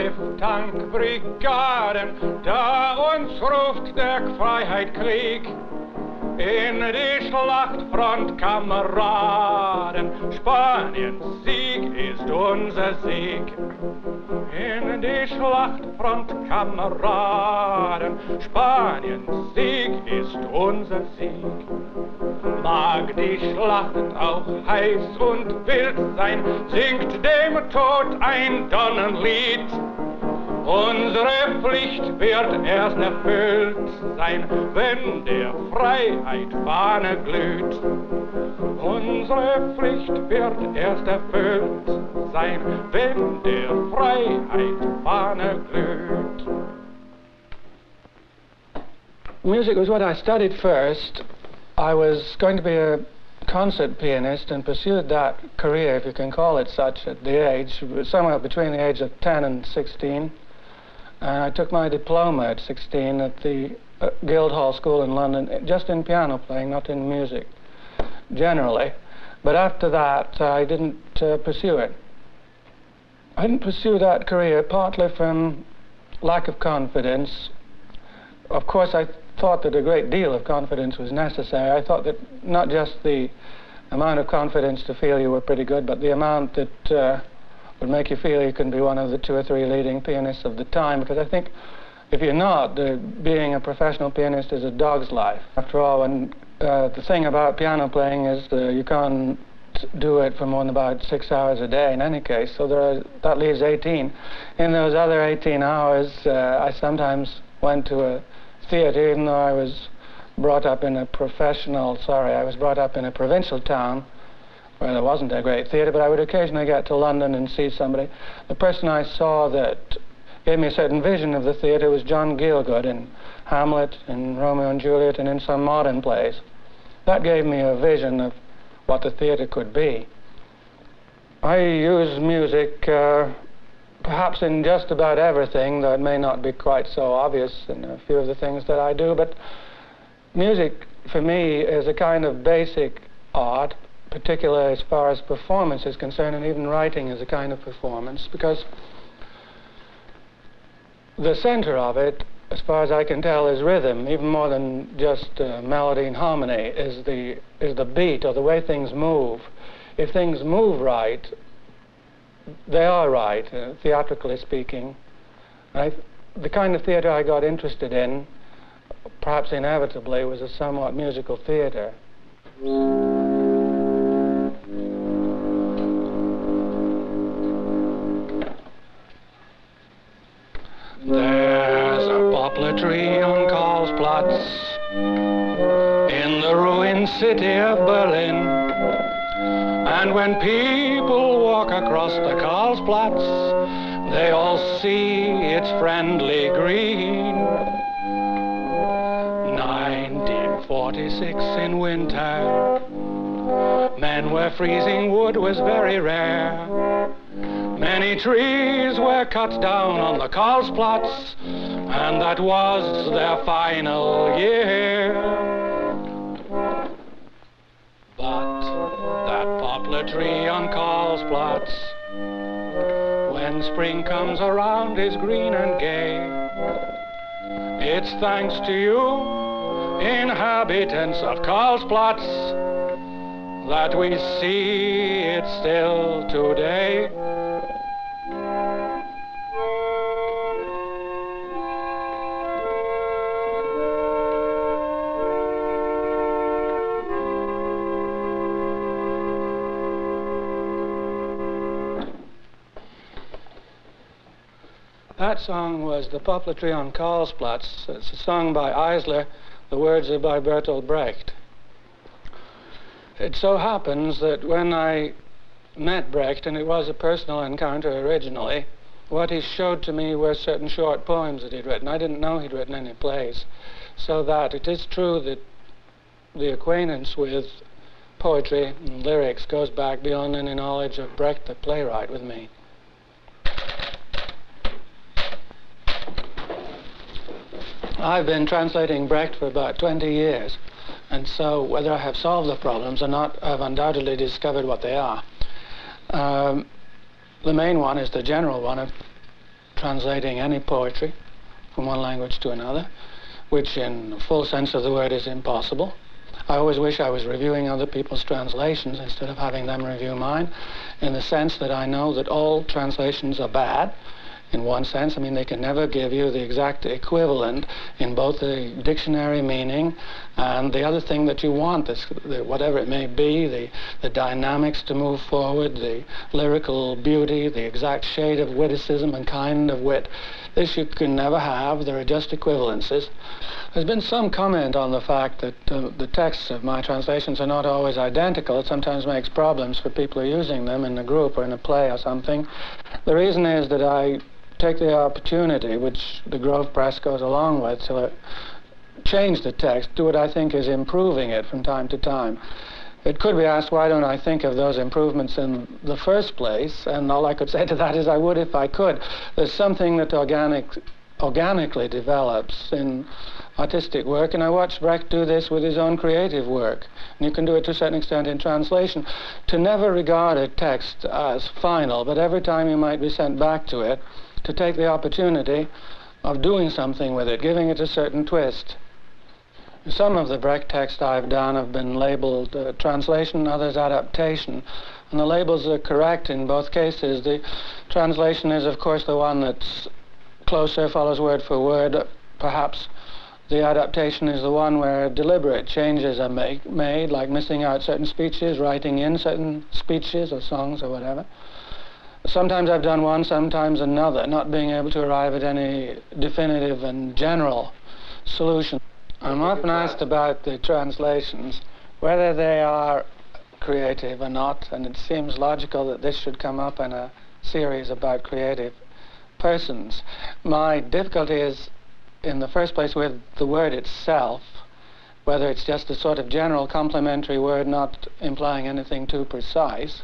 Lufttankbrigaden, da uns ruft der Freiheit-Krieg. In die Schlachtfront, Kameraden, Spaniens Sieg ist unser Sieg. In die Schlachtfront, Kameraden, Spaniens Sieg ist unser Sieg. Mag die Schlacht auch heiß und wild sein, singt dem Tod ein Donnenlied. Unsere Pflicht wird erst erfüllt sein, wenn der Freiheit Fahne glüht. Unsere Pflicht wird erst erfüllt sein, wenn der Freiheit Fahne glüht. Music was what I studied first. I was going to be a concert pianist and pursued that career, if you can call it such, at the age, somewhere between the age of 10 and 16. And I took my diploma at 16 at the Guildhall School in London, just in piano playing, not in music, generally. But after that, I didn't pursue it. I didn't pursue that career partly from lack of confidence. Of course, I thought that a great deal of confidence was necessary. I thought that not just the amount of confidence to feel you were pretty good, but the amount that would make you feel you can be one of the 2 or 3 leading pianists of the time, because I think if you're not, being a professional pianist is a dog's life. After all, when the thing about piano playing is you can't do it for more than about 6 hours a day in any case, so that leaves 18. In those other 18 hours, I sometimes went to a theater, even though I was brought up in a provincial town where there wasn't a great theater, but I would occasionally get to London and see somebody. The person I saw that gave me a certain vision of the theater was John Gielgud in Hamlet, in Romeo and Juliet, and in some modern plays. That gave me a vision of what the theater could be. I use music perhaps in just about everything, though it may not be quite so obvious in a few of the things that I do, but music for me is a kind of basic art, particularly as far as performance is concerned, and even writing is a kind of performance, because the center of it, as far as I can tell, is rhythm, even more than just melody and harmony, is the beat, or the way things move. If things move right, they are right, theatrically speaking. The kind of theater I got interested in, perhaps inevitably, was a somewhat musical theater. There's a poplar tree on Karlsplatz in the ruined city of Berlin, and when people walk across the Karlsplatz, they all see its friendly green. 1946 in winter, men were freezing, wood was very rare. Many trees were cut down on the Karlsplatz, and that was their final year. But that poplar tree on Karlsplatz, when spring comes around, is green and gay. It's thanks to you, inhabitants of Karlsplatz, that we see it still today. That song was The Poplar Tree on Karlsplatz. It's a song by Eisler. The words are by Bertolt Brecht. It so happens that when I met Brecht, and it was a personal encounter originally, what he showed to me were certain short poems that he'd written. I didn't know he'd written any plays. So that it is true that the acquaintance with poetry and lyrics goes back beyond any knowledge of Brecht, the playwright, with me. I've been translating Brecht for about 20 years, and so whether I have solved the problems or not, I've undoubtedly discovered what they are. The main one is the general one of translating any poetry from one language to another, which in the full sense of the word is impossible. I always wish I was reviewing other people's translations instead of having them review mine, in the sense that I know that all translations are bad. In one sense, I mean, they can never give you the exact equivalent in both the dictionary meaning and the other thing that you want, whatever it may be, the dynamics to move forward, the lyrical beauty, the exact shade of witticism and kind of wit. This you can never have. There are just equivalences. There's been some comment on the fact that the texts of my translations are not always identical. It sometimes makes problems for people who are using them in a group or in a play or something. The reason is that I take the opportunity, which the Grove Press goes along with, to change the text, do what I think is improving it from time to time. It could be asked, why don't I think of those improvements in the first place? And all I could say to that is I would if I could. There's something that organically develops in artistic work, and I watched Brecht do this with his own creative work. And you can do it to a certain extent in translation. To never regard a text as final, but every time you might be sent back to it, to take the opportunity of doing something with it, giving it a certain twist. Some of the Brecht texts I've done have been labeled translation, others adaptation. And the labels are correct in both cases. The translation is, of course, the one that's closer, follows word for word. Perhaps the adaptation is the one where deliberate changes are made, like missing out certain speeches, writing in certain speeches or songs or whatever. Sometimes I've done one, sometimes another, not being able to arrive at any definitive and general solution. I'm often asked about the translations, whether they are creative or not, and it seems logical that this should come up in a series about creative persons. My difficulty is, in the first place, with the word itself, whether it's just a sort of general complimentary word not implying anything too precise,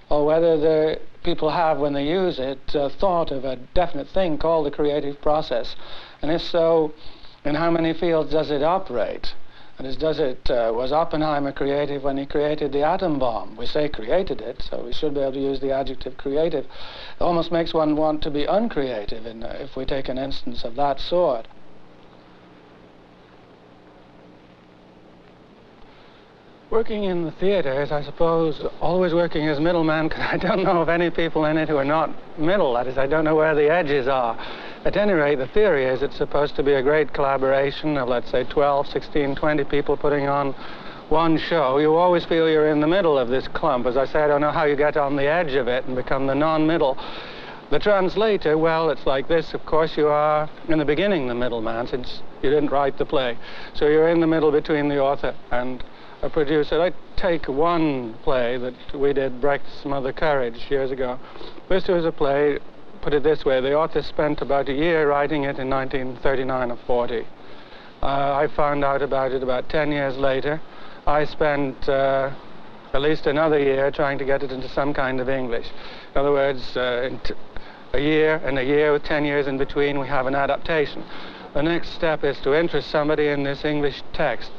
or whether the people have, when they use it, thought of a definite thing called the creative process. And if so, in how many fields does it operate? And was Oppenheimer creative when he created the atom bomb? We say created it, so we should be able to use the adjective creative. It almost makes one want to be uncreative if we take an instance of that sort. Working in the theater is, I suppose, always working as middleman, because I don't know of any people in it who are not middle. That is, I don't know where the edges are. At any rate, the theory is it's supposed to be a great collaboration of, let's say, 12, 16, 20 people putting on one show. You always feel you're in the middle of this clump. As I say, I don't know how you get on the edge of it and become the non-middle. The translator, well, it's like this. Of course, you are, in the beginning, the middleman, since you didn't write the play. So you're in the middle between the author and a producer. I take one play that we did, Brecht's Mother Courage, years ago. This was a play, put it this way, the author spent about a year writing it in 1939 or 40. I found out about it about 10 years later. I spent at least another year trying to get it into some kind of English. In other words, a year and a year with 10 years in between, we have an adaptation. The next step is to interest somebody in this English text.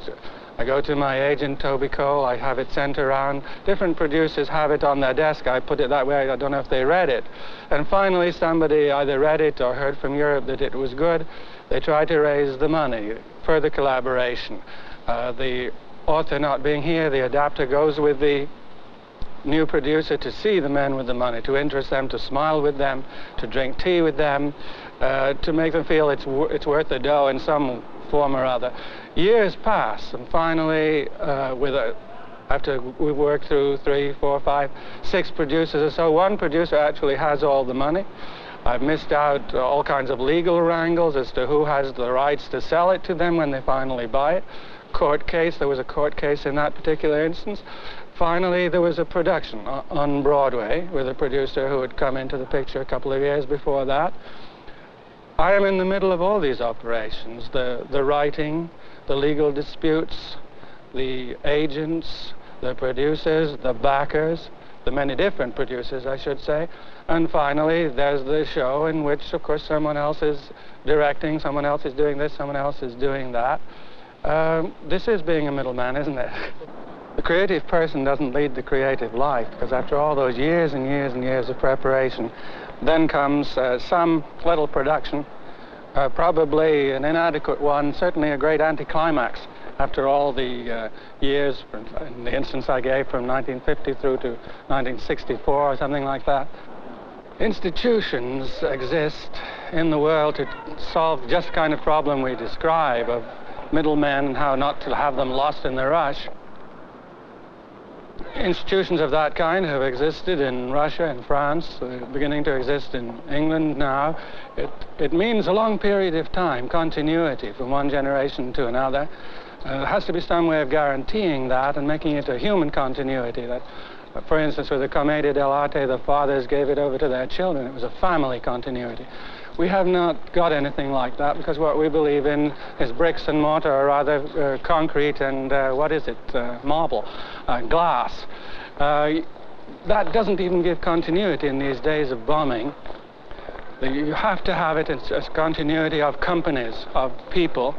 I go to my agent, Toby Cole, I have it sent around. Different producers have it on their desk. I put it that way, I don't know if they read it. And finally, somebody either read it or heard from Europe that it was good. They try to raise the money, further collaboration. The author not being here, the adapter goes with the new producer to see the men with the money, to interest them, to smile with them, to drink tea with them, to make them feel it's worth the dough in some form or other. Years pass, and finally, after we've worked through 3, 4, 5, 6 producers or so, one producer actually has all the money. I've missed out all kinds of legal wrangles as to who has the rights to sell it to them when they finally buy it. Court case, there was a court case in that particular instance. Finally, there was a production on Broadway with a producer who had come into the picture a couple of years before that. I am in the middle of all these operations, the writing, the legal disputes, the agents, the producers, the backers, the many different producers, I should say. And finally, there's the show in which, of course, someone else is directing, someone else is doing this, someone else is doing that. This is being a middleman, isn't it? The creative person doesn't lead the creative life, because after all those years and years and years of preparation, then comes some little production, probably an inadequate one, certainly a great anticlimax after all the years, in the instance I gave from 1950 through to 1964 or something like that. Institutions exist in the world to solve just the kind of problem we describe of middlemen and how not to have them lost in the rush. Institutions of that kind have existed in Russia and France, beginning to exist in England now. It means a long period of time, continuity from one generation to another. There has to be some way of guaranteeing that and making it a human continuity. That, for instance, with the Commedia dell'arte, the fathers gave it over to their children. It was a family continuity. We have not got anything like that, because what we believe in is bricks and mortar, or rather concrete and, marble, glass. That doesn't even give continuity in these days of bombing. You have to have it as continuity of companies, of people,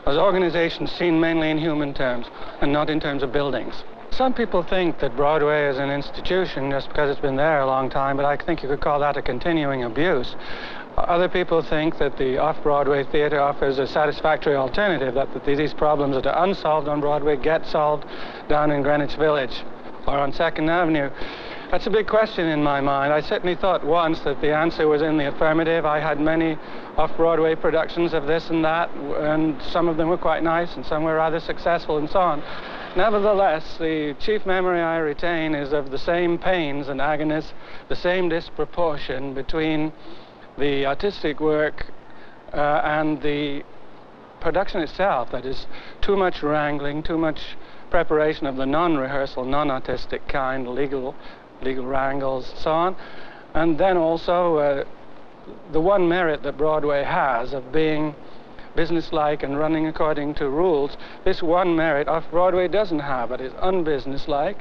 as organizations seen mainly in human terms and not in terms of buildings. Some people think that Broadway is an institution just because it's been there a long time, but I think you could call that a continuing abuse. Other people think that the off-Broadway theater offers a satisfactory alternative, that these problems that are unsolved on Broadway get solved down in Greenwich Village or on 2nd Avenue. That's a big question in my mind. I certainly thought once that the answer was in the affirmative. I had many off-Broadway productions of this and that, and some of them were quite nice and some were rather successful and so on. Nevertheless, the chief memory I retain is of the same pains and agonies, the same disproportion between the artistic work and the production itself. That is, too much wrangling, too much preparation of the non-rehearsal, non-artistic kind, legal wrangles, so on. And then also the one merit that Broadway has of being businesslike and running according to rules, this one merit off-Broadway doesn't have. It is unbusinesslike,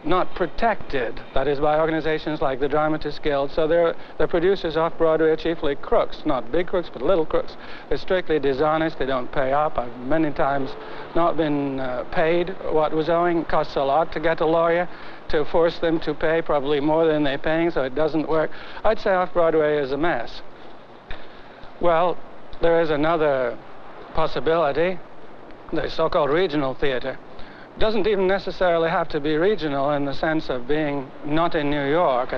not protected, that is, by organizations like the Dramatists Guild. So the producers off-Broadway are chiefly crooks, not big crooks, but little crooks. They're strictly dishonest, they don't pay up. I've many times not been paid what was owing. It costs a lot to get a lawyer to force them to pay, probably more than they're paying, so it doesn't work. I'd say off-Broadway is a mess. Well, there is another possibility, the so-called regional theater. Doesn't even necessarily have to be regional in the sense of being not in New York,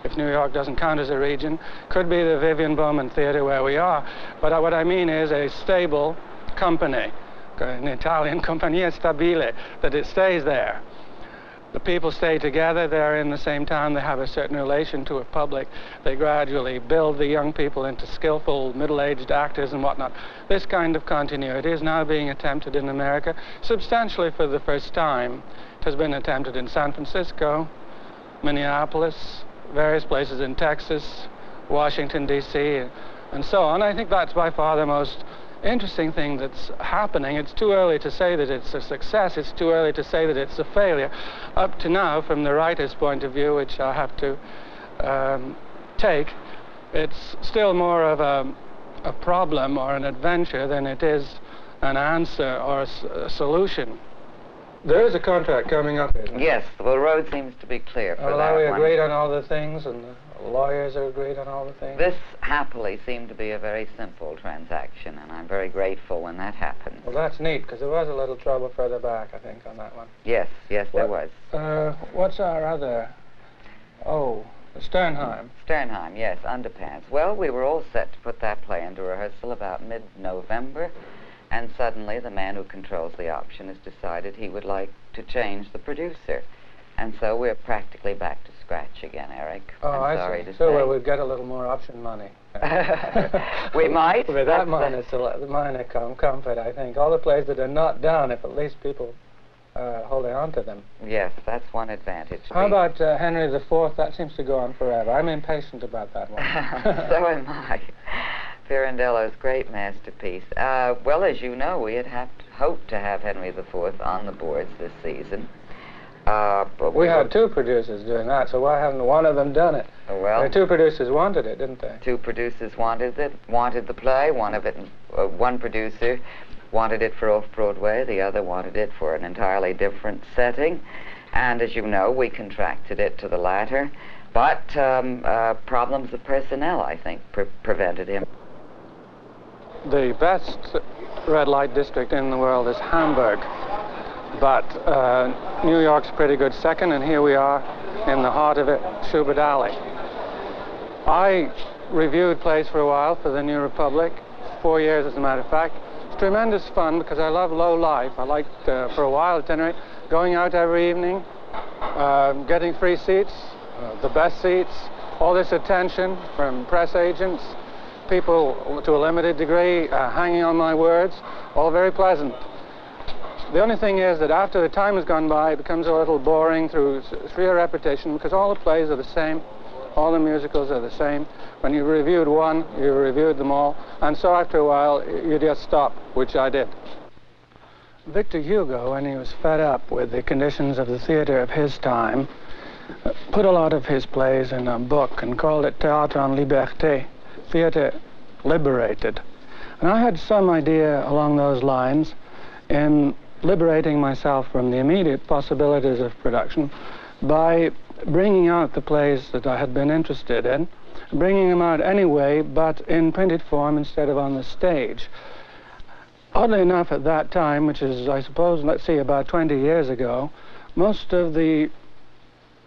if New York doesn't count as a region. Could be the Vivian Bowman Theater where we are. But what I mean is a stable company, in Italian, compagnia stabile, that it stays there. The people stay together, they're in the same town, they have a certain relation to a public. They gradually build the young people into skillful middle-aged actors and whatnot. This kind of continuity is now being attempted in America substantially for the first time. It has been attempted in San Francisco, Minneapolis, various places in Texas, Washington, D.C., and so on. I think that's by far the most interesting thing that's happening. It's too early to say that it's a success. It's too early to say that it's a failure. Up to now, from the writer's point of view, which I have to take, it's still more of a problem or an adventure than it is an answer or a solution. There is a contract coming up, isn't there? Yes, the road seems to be clear for that one. Are we agreed on all the things, and the lawyers are agreed on all the things? This, happily, seemed to be a very simple transaction, and I'm very grateful when that happens. Well, that's neat, because there was a little trouble further back, I think, on that one. Yes, there was. What's our other... Oh, Sternheim. Sternheim, yes, Underpants. Well, we were all set to put that play into rehearsal about mid-November, and suddenly the man who controls the option has decided he would like to change the producer. And so we're practically back to scratch again, Eric. Oh, I'm sorry to say. So we'd get a little more option money. We might. With that money, it's a minor comfort, I think. All the plays that are not done, if at least people holding on to them. Yes, that's one advantage. How about Henry IV? That seems to go on forever. I'm impatient about that one. So am I. Pirandello's great masterpiece. Well, as you know, we had hoped to have Henry IV on the boards this season. But we had two producers doing that, so why haven't one of them done it? Well, the two producers wanted it, didn't they? Two producers wanted it, wanted the play. One producer wanted it for off-Broadway, the other wanted it for an entirely different setting, and as you know, we contracted it to the latter, but problems of personnel, I think, prevented him. The best red light district in the world is Hamburg, but New York's pretty good second, and here we are in the heart of it, Schubert Alley. I reviewed plays for a while for the New Republic, 4 years as a matter of fact. It's tremendous fun because I love low life. I liked, for a while at any rate, going out every evening, getting free seats, the best seats, all this attention from press agents, people to a limited degree, hanging on my words, all very pleasant. The only thing is that after the time has gone by, it becomes a little boring through sheer repetition because all the plays are the same, all the musicals are the same. When you reviewed one, you reviewed them all, and so after a while, you just stop, which I did. Victor Hugo, when he was fed up with the conditions of the theater of his time, put a lot of his plays in a book and called it Théâtre en Liberté, Theater Liberated. And I had some idea along those lines in liberating myself from the immediate possibilities of production by bringing out the plays that I had been interested in, bringing them out anyway, but in printed form instead of on the stage. Oddly enough, at that time, which is, I suppose, let's see, about 20 years ago, most of the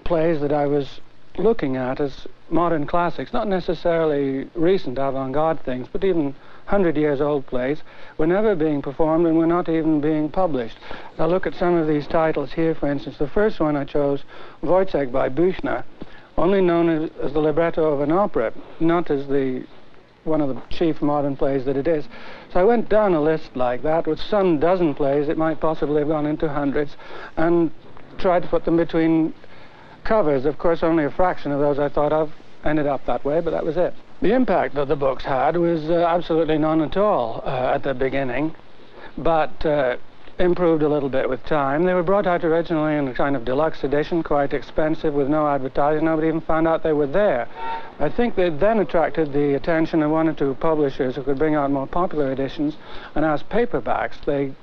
plays that I was looking at as modern classics, not necessarily recent avant-garde things, but even 100-years-old plays, were never being performed and were not even being published. I'll look at some of these titles here, for instance. The first one I chose, Wojciech by Büchner, only known as the libretto of an opera, not as one of the chief modern plays that it is. So I went down a list like that with some dozen plays, it might possibly have gone into hundreds, and tried to put them between covers. Of course, only a fraction of those I thought of ended up that way, but that was it. The impact that the books had was absolutely none at all at the beginning, but improved a little bit with time. They were brought out originally in a kind of deluxe edition, quite expensive, with no advertising. Nobody even found out they were there. I think they then attracted the attention of one or two publishers who could bring out more popular editions, and as paperbacks, they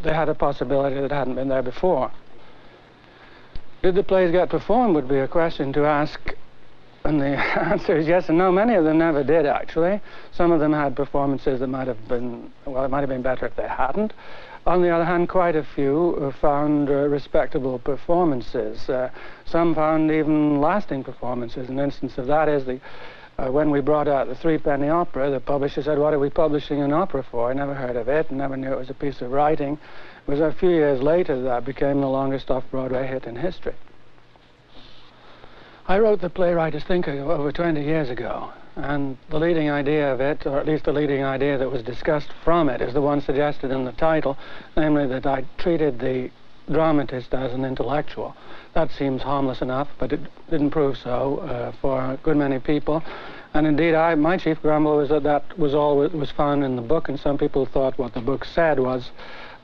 had a possibility that hadn't been there before. Did the plays get performed would be a question to ask, and the answer is yes and no. Many of them never did, actually. Some of them had performances that might have been, well, it might have been better if they hadn't. On the other hand, quite a few found respectable performances. Some found even lasting performances. An instance of that is when we brought out the Threepenny Opera, the publisher said, "What are we publishing an opera for?" I never heard of it, never knew it was a piece of writing. It was a few years later that became the longest off-Broadway hit in history. I wrote The Playwrighter's Thinker over 20 years ago, and the leading idea of it, or at least the leading idea that was discussed from it, is the one suggested in the title, namely that I treated the dramatist as an intellectual. That seems harmless enough, but it didn't prove so for a good many people. And indeed, my chief grumble was that was all that was found in the book, and some people thought what the book said was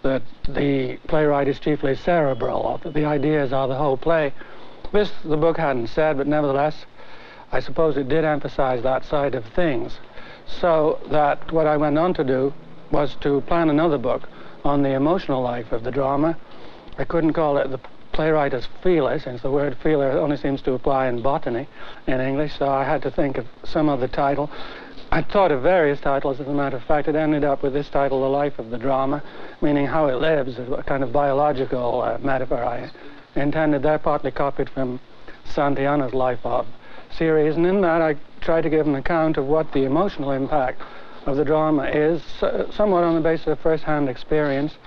that the playwright is chiefly cerebral, or that the ideas are the whole play. This the book hadn't said, but nevertheless, I suppose it did emphasize that side of things. So that what I went on to do was to plan another book on the emotional life of the drama. I couldn't call it The Playwrighter's Feeler, since the word feeler only seems to apply in botany in English, so I had to think of some other title. I thought of various titles, as a matter of fact. It ended up with this title, The Life of the Drama, meaning how it lives, a kind of biological metaphor I intended there, partly copied from Santayana's Life of series, and in that I tried to give an account of what the emotional impact of the drama is, somewhat on the basis of first-hand experience,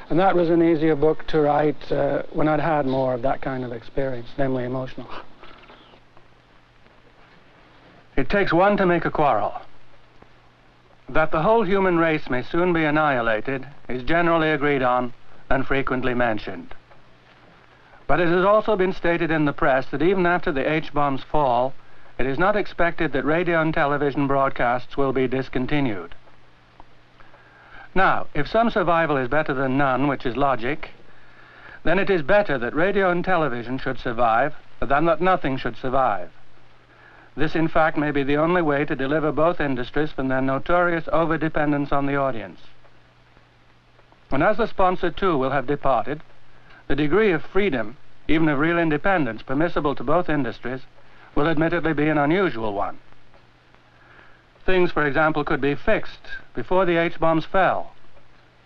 and that was an easier book to write when I'd had more of that kind of experience, namely emotional. It takes one to make a quarrel. That the whole human race may soon be annihilated is generally agreed on and frequently mentioned. But it has also been stated in the press that even after the H-bombs fall, it is not expected that radio and television broadcasts will be discontinued. Now, if some survival is better than none, which is logic, then it is better that radio and television should survive than that nothing should survive. This, in fact, may be the only way to deliver both industries from their notorious overdependence on the audience. And as the sponsor too will have departed, the degree of freedom, even of real independence, permissible to both industries will admittedly be an unusual one. Things, for example, could be fixed before the H-bombs fell,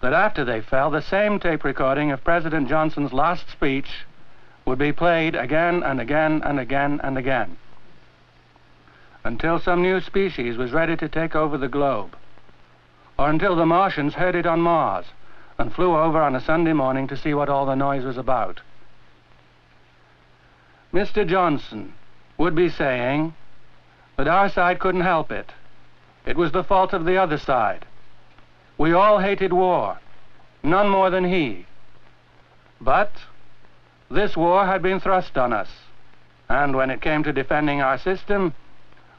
that after they fell, the same tape recording of President Johnson's last speech would be played again and again and again and again, until some new species was ready to take over the globe, or until the Martians heard it on Mars and flew over on a Sunday morning to see what all the noise was about. Mr. Johnson would be saying that our side couldn't help it. It was the fault of the other side. We all hated war, none more than he. But this war had been thrust on us, and when it came to defending our system,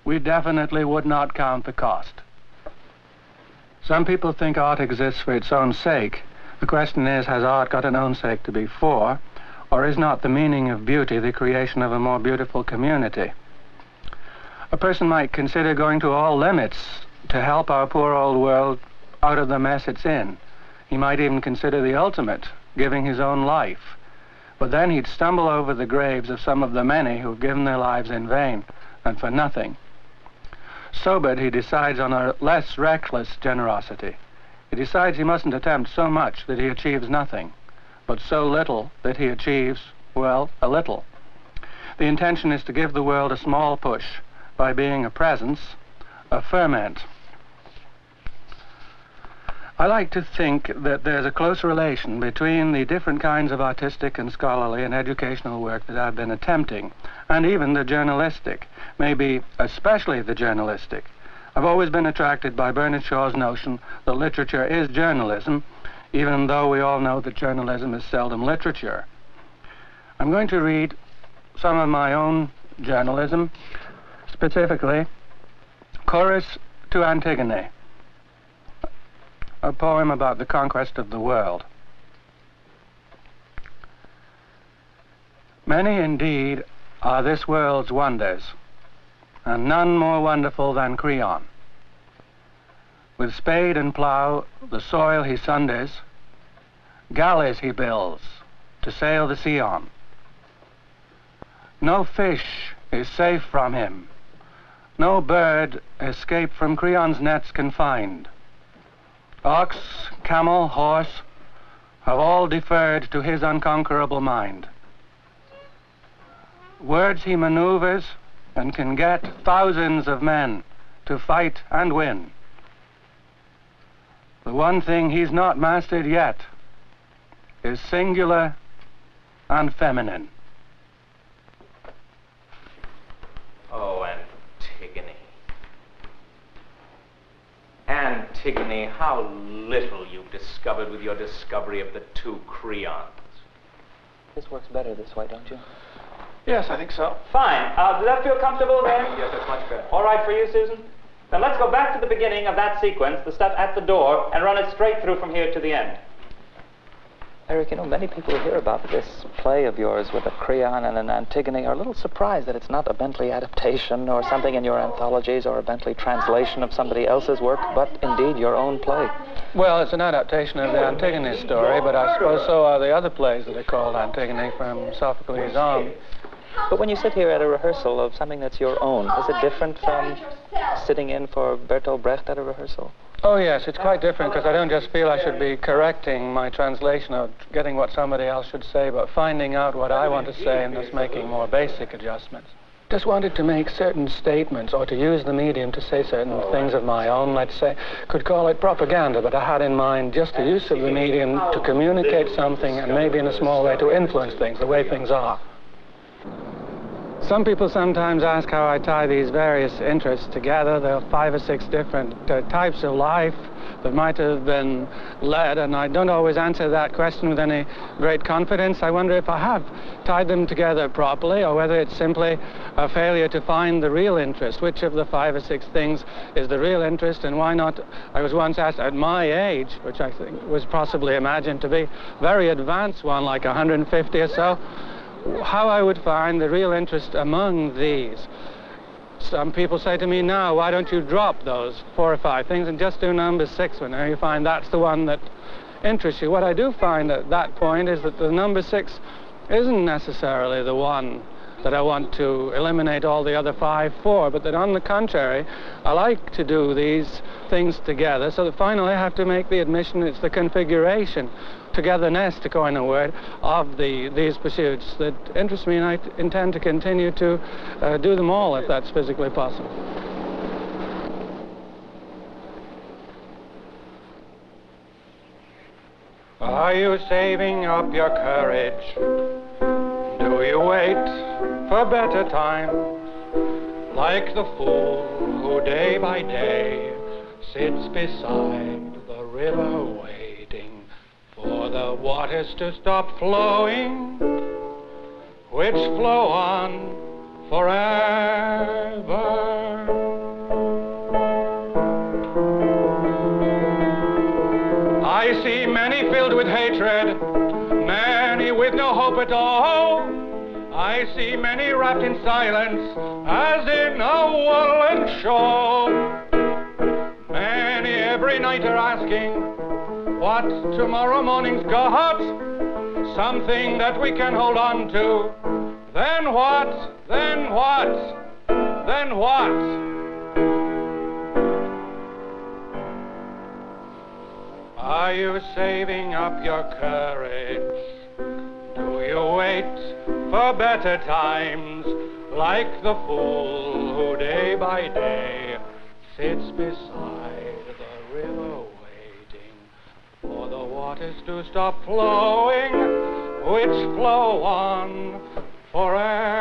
we definitely would not count the cost. Some people think art exists for its own sake. The question is, has art got an own sake to be for, or is not the meaning of beauty the creation of a more beautiful community? A person might consider going to all limits to help our poor old world out of the mess it's in. He might even consider the ultimate, giving his own life. But then he'd stumble over the graves of some of the many who've given their lives in vain and for nothing. Sobered, he decides on a less reckless generosity. He decides he mustn't attempt so much that he achieves nothing, but so little that he achieves, well, a little. The intention is to give the world a small push by being a presence, a ferment. I like to think that there's a close relation between the different kinds of artistic and scholarly and educational work that I've been attempting, and even the journalistic, maybe especially the journalistic. I've always been attracted by Bernard Shaw's notion that literature is journalism, even though we all know that journalism is seldom literature. I'm going to read some of my own journalism, specifically Chorus to Antigone, a poem about the conquest of the world. Many indeed are this world's wonders, and none more wonderful than Creon. With spade and plough the soil he sunders, galleys he builds to sail the sea on. No fish is safe from him, no bird escaped from Creon's nets confined. Ox, camel, horse have all deferred to his unconquerable mind. Words he maneuvers and can get thousands of men to fight and win. The one thing he's not mastered yet is singular and feminine. Oh, Antigone. Antigone, how little you've discovered with your discovery of the two Creons. This works better this way, don't you? Yes, I think so. Fine. Does that feel comfortable then? Yes, that's much better. All right for you, Susan? Then let's go back to the beginning of that sequence, the stuff at the door, and run it straight through from here to the end. Eric, you know, many people who hear about this play of yours with a Creon and an Antigone are a little surprised that it's not a Bentley adaptation or something in your anthologies or a Bentley translation of somebody else's work, but indeed your own play. Well, it's an adaptation of the Antigone story, but I suppose so are the other plays that are called Antigone from Sophocles on. But when you sit here at a rehearsal of something that's your own, is it different from sitting in for Bertolt Brecht at a rehearsal? Oh, yes, it's quite different because I don't just feel I should be correcting my translation or getting what somebody else should say, but finding out what I want to say and thus making more basic adjustments. Just wanted to make certain statements or to use the medium to say certain things of my own, let's say. Could call it propaganda, but I had in mind just the use of the medium to communicate something and maybe in a small way to influence things, the way things are. Some people sometimes ask how I tie these various interests together. There are 5 or 6 different types of life that might have been led, and I don't always answer that question with any great confidence. I wonder if I have tied them together properly, or whether it's simply a failure to find the real interest. Which of the 5 or 6 things is the real interest, and why not? I was once asked at my age, which I think was possibly imagined to be a very advanced one, like 150 or so, how I would find the real interest among these. Some people say to me now, why don't you drop those 4 or 5 things and just do number 6 one? Now you find that's the one that interest you. What I do find at that point is that the number 6 isn't necessarily the one that I want to eliminate all the other 5 for, but that on the contrary, I like to do these things together, so that finally I have to make the admission it's the configuration, togetherness, to coin a word, of these pursuits that interest me, and I intend to continue to do them all if that's physically possible. Are you saving up your courage? Do you wait for better times? Like the fool who day by day sits beside the river waiting for the waters to stop flowing, which flow on forever. I see many filled with hatred, many with no hope at all. I see many wrapped in silence, as in a whirling shoal. Many every night are asking what tomorrow morning's got, something that we can hold on to. Then what? Then what? Then what? Are you saving up your courage? Do you wait for better times, like the fool who day by day sits beside the river waiting for the waters to stop flowing, which flow on forever?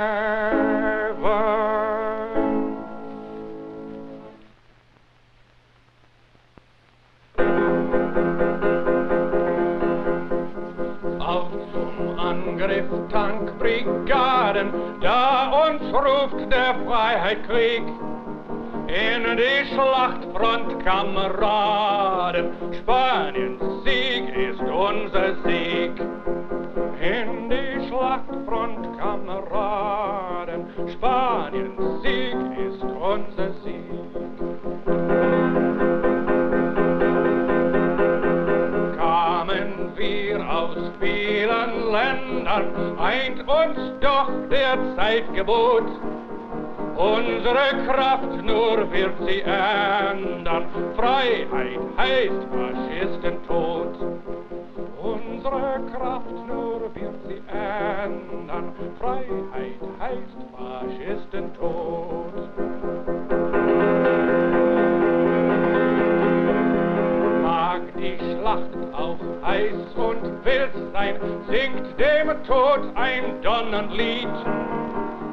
Angriff Tankbrigaden, da uns ruft der Freiheitskrieg. In die Schlachtfront, Kameraden, Spaniens Sieg ist unser Sieg. In die Schlachtfront, Kameraden, Spaniens Sieg ist unser Sieg. Aus vielen Ländern eint uns doch der Zeitgebot. Unsere Kraft nur wird sie ändern. Freiheit heißt Faschistentod. Unsere Kraft nur wird sie ändern. Freiheit heißt Faschistentod. Mag die Schlacht auch heiß und wild sein, singt dem Tod ein donnernd Lied.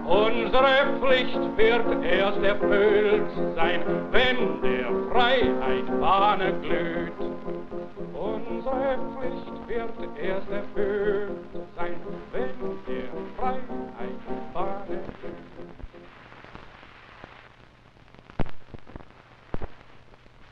Unsere Pflicht wird erst erfüllt sein, wenn der Freiheit Fahne glüht. Unsere Pflicht wird erst erfüllt sein, wenn der Freiheit